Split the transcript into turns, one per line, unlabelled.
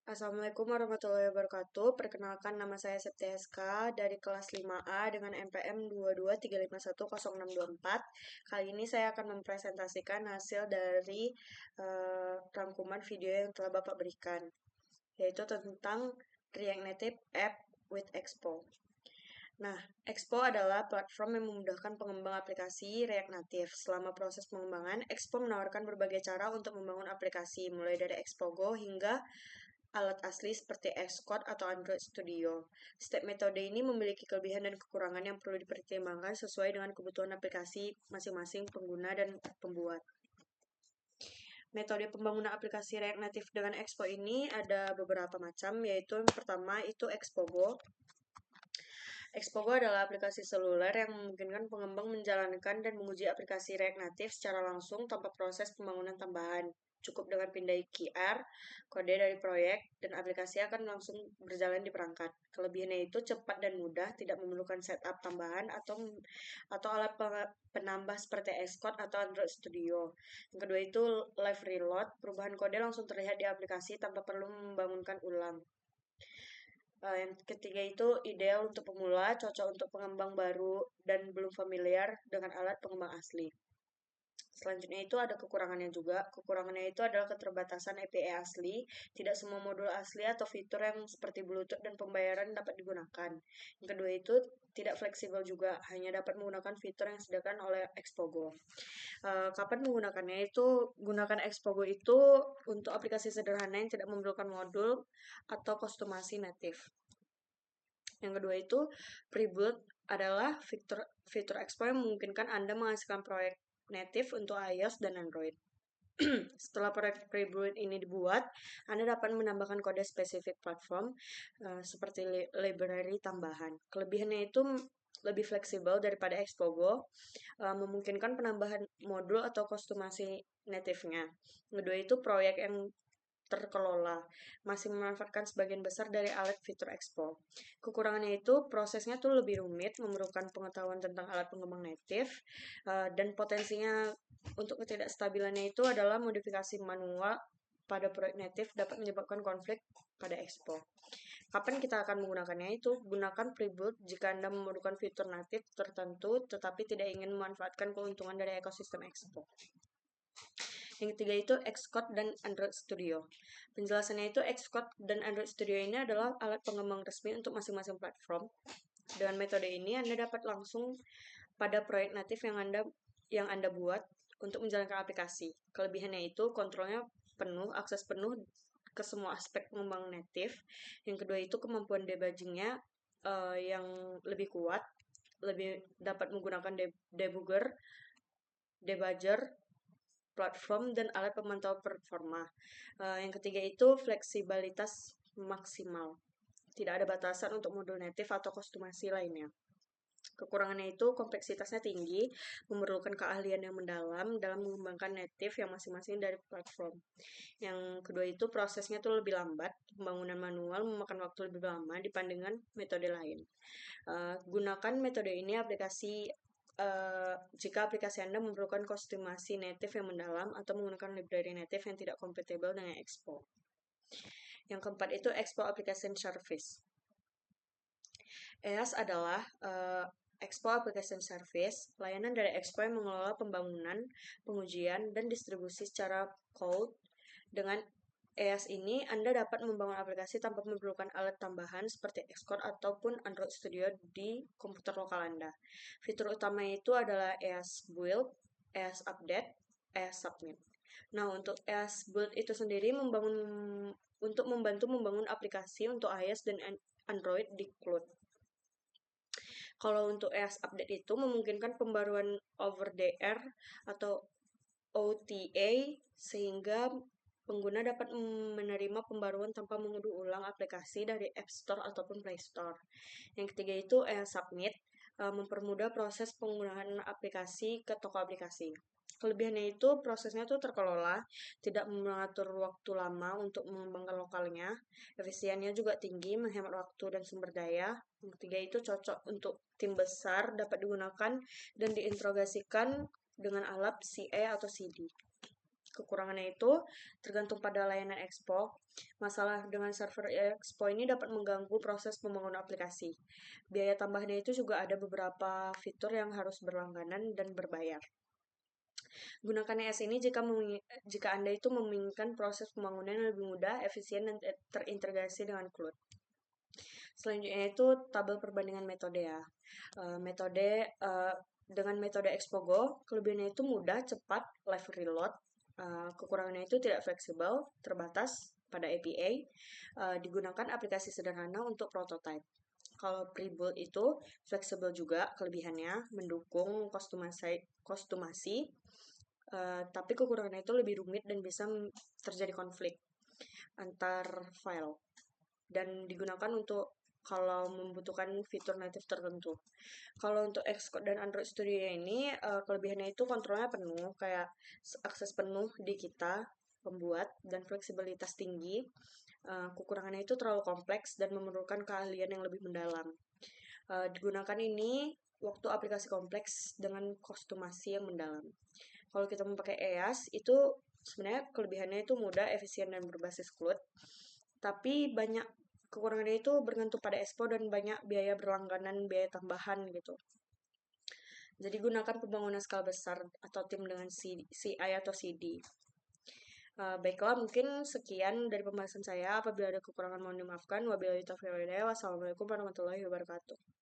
Assalamualaikum warahmatullahi wabarakatuh. Perkenalkan, nama saya Septia SK dari kelas 5A dengan NPM 223510624. Kali ini saya akan mempresentasikan hasil dari rangkuman video yang telah Bapak berikan, yaitu tentang React Native App with Expo. Nah, Expo adalah platform yang memudahkan pengembang aplikasi React Native. Selama proses pengembangan, Expo menawarkan berbagai cara untuk membangun aplikasi, mulai dari Expo Go hingga alat asli seperti Xcode atau Android Studio. Setiap metode ini memiliki kelebihan dan kekurangan yang perlu dipertimbangkan sesuai dengan kebutuhan aplikasi masing-masing pengguna dan pembuat. Metode pembangunan aplikasi React Native dengan Expo ini ada beberapa macam, yaitu yang pertama itu Expo Go. Expo Go adalah aplikasi seluler yang memungkinkan pengembang menjalankan dan menguji aplikasi React Native secara langsung tanpa proses pembangunan tambahan. Cukup dengan pindai QR, kode dari proyek, dan aplikasi akan langsung berjalan di perangkat. Kelebihannya itu cepat dan mudah, tidak memerlukan setup tambahan atau alat penambah seperti Xcode atau Android Studio. Yang kedua itu live reload, perubahan kode langsung terlihat di aplikasi tanpa perlu membangunkan ulang. Yang ketiga itu ideal untuk pemula, cocok untuk pengembang baru dan belum familiar dengan alat pengembang asli. Selanjutnya itu ada kekurangannya juga. Kekurangannya itu adalah keterbatasan API asli. Tidak semua modul asli atau fitur yang seperti Bluetooth dan pembayaran dapat digunakan. Yang kedua itu tidak fleksibel juga, hanya dapat menggunakan fitur yang disediakan oleh Expo Go. Kapan menggunakannya itu? Gunakan Expo Go itu untuk aplikasi sederhana yang tidak memerlukan modul atau kostumasi native. Yang kedua itu pre-build adalah fitur Expo yang memungkinkan Anda menghasilkan proyek native untuk iOS dan Android. Setelah proyek pre-build ini dibuat, Anda dapat menambahkan kode spesifik platform seperti library tambahan. Kelebihannya itu lebih fleksibel daripada Expo Go, memungkinkan penambahan modul atau kostumasi native-nya. Kedua itu proyek yang terkelola, masih memanfaatkan sebagian besar dari alat fitur Expo. Kekurangannya itu prosesnya tuh lebih rumit, memerlukan pengetahuan tentang alat pengembang native, dan potensinya untuk ketidakstabilannya itu adalah modifikasi manual pada proyek native dapat menyebabkan konflik pada Expo. Kapan kita akan menggunakannya itu? Gunakan pre-build jika Anda memerlukan fitur native tertentu tetapi tidak ingin memanfaatkan keuntungan dari ekosistem Expo. Yang ketiga itu Xcode dan Android Studio. Penjelasannya itu Xcode dan Android Studio ini adalah alat pengembang resmi untuk masing-masing platform. Dengan metode ini Anda dapat langsung pada proyek natif yang Anda buat untuk menjalankan aplikasi. Kelebihannya itu kontrolnya penuh, akses penuh ke semua aspek pengembang natif. Yang kedua itu kemampuan debuggingnya yang lebih kuat, lebih dapat menggunakan debugger, platform, dan alat pemantau performa. Yang ketiga itu fleksibilitas maksimal. Tidak ada batasan untuk modul native atau kostumasi lainnya. Kekurangannya itu kompleksitasnya tinggi, memerlukan keahlian yang mendalam dalam mengembangkan native yang masing-masing dari platform. Yang kedua itu prosesnya tuh lebih lambat, pembangunan manual memakan waktu lebih lama dibandingkan metode lain. Gunakan metode ini jika aplikasi Anda memerlukan kostumasi native yang mendalam atau menggunakan library native yang tidak kompatibel dengan Expo. Yang keempat itu Expo Application Service. EAS adalah Expo Application Service, layanan dari Expo yang mengelola pembangunan, pengujian, dan distribusi secara cloud. Dengan EAS ini, Anda dapat membangun aplikasi tanpa memerlukan alat tambahan seperti Xcode ataupun Android Studio di komputer lokal Anda. Fitur utama itu adalah EAS Build, EAS Update, EAS Submit. Nah, untuk EAS Build itu sendiri untuk membantu membangun aplikasi untuk iOS dan Android di cloud. Kalau untuk EAS Update itu memungkinkan pembaruan over the air atau OTA sehingga pengguna dapat menerima pembaruan tanpa mengunduh ulang aplikasi dari App Store ataupun Play Store. Yang ketiga itu EAS Submit, mempermudah proses penggunaan aplikasi ke toko aplikasi. Kelebihannya itu prosesnya tuh terkelola, tidak mengatur waktu lama untuk mengembangkan lokalnya, efisiennya juga tinggi, menghemat waktu dan sumber daya. Yang ketiga itu cocok untuk tim besar, dapat digunakan dan diintegrasikan dengan alat CA atau CD. Kekurangannya itu tergantung pada layanan Expo. Masalah dengan server Expo ini dapat mengganggu proses pembangunan aplikasi. Biaya tambahnya itu juga ada beberapa fitur yang harus berlangganan dan berbayar. Gunakan ES ini jika Anda itu menginginkan proses pembangunan yang lebih mudah, efisien, dan terintegrasi dengan Cloud. Selanjutnya itu tabel perbandingan metode ya. Dengan metode Expogo, kelebihannya itu mudah, cepat, live reload. Kekurangannya itu tidak fleksibel, terbatas pada API, digunakan aplikasi sederhana untuk prototype. Kalau pre-build itu fleksibel juga kelebihannya, mendukung kostumasi, tapi kekurangannya itu lebih rumit dan bisa terjadi konflik antar file dan digunakan untuk kalau membutuhkan fitur native tertentu. Kalau untuk Xcode dan Android Studio ini kelebihannya itu kontrolnya penuh, kayak akses penuh di kita pembuat dan fleksibilitas tinggi. Kekurangannya itu terlalu kompleks dan memerlukan keahlian yang lebih mendalam. Digunakan ini waktu aplikasi kompleks dengan kostumasi yang mendalam. Kalau kita memakai EAS itu sebenarnya kelebihannya itu mudah, efisien, dan berbasis cloud. Tapi banyak kekurangannya itu bergantung pada Expo dan banyak biaya berlangganan, biaya tambahan gitu. Jadi gunakan pembangunan skala besar atau tim dengan CI atau CD. Baiklah, mungkin sekian dari pembahasan saya. Apabila ada kekurangan mohon dimaafkan. Wabillahi taufiq wal hidayah. Wassalamualaikum warahmatullahi wabarakatuh.